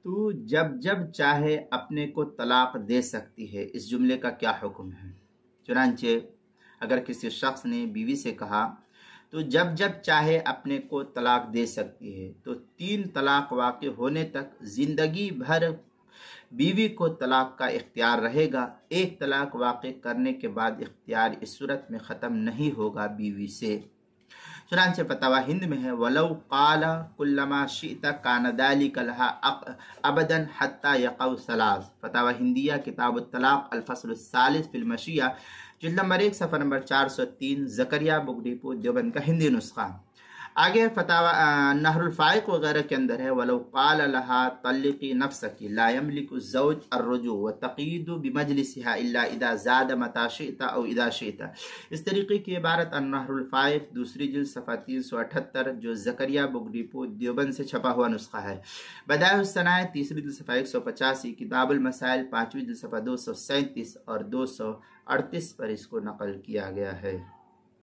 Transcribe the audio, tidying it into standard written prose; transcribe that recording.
تو جب جب چاہے اپنے کو طلاق دے سکتی ہے، اس جملے کا کیا حکم ہے؟ چنانچہ اگر کسی شخص نے بیوی سے کہا تو جب جب چاہے اپنے کو طلاق دے سکتی ہے، تو 3 طلاق واقع ہونے تک زندگی بھر بیوی کو طلاق کا اختیار رہے گا۔ 1 طلاق واقع کرنے کے بعد اختیار اس صورت میں ختم نہیں ہوگا بیوی سے۔ چنانچہ فتاوی ہند میں ہے وَلَوْ قَالَ كُلَّمَا شِئْتَ كَانَ ذَلِكَ لَهَا أَبَدًا حَتَّى يَقَعُ ثَلَاث۔ فتاوی ہندیہ کتاب الطلاق الفصل الثالث فی المشیہ، جلد نمبر 1 صفحہ نمبر 403، زکریا بک ڈپو دیوبند کا ہندی نسخہ۔ آگے فتاوی نہر الفائق وغیرہ کے اندر ہے وَلَوْ قَالَ لَهَا طَلِّقِي نَفْسَكِ لَا يَمْلِكُ الزَّوْجُ الرُّجُوعَ وَالتَّقْيِيدُ بِمَجْلِسِهَا إِلَّا إِذَا زَادَ مَتَى شِئْتَ أَوْ إِذَا شِئْتَ۔ اس طریقے کی عبارت النہر الفائق دوسری جلد صفحہ 378 جو زکریا بک ڈپو دیوبند سے چھپا ہوا نسخہ ہے۔ بدائع الصنائع تیسری جلد صفحہ 185، کتاب المسائل 5ویں جلد صفحہ 237 اور 238 پر اس کو نقل کیا گیا ہے۔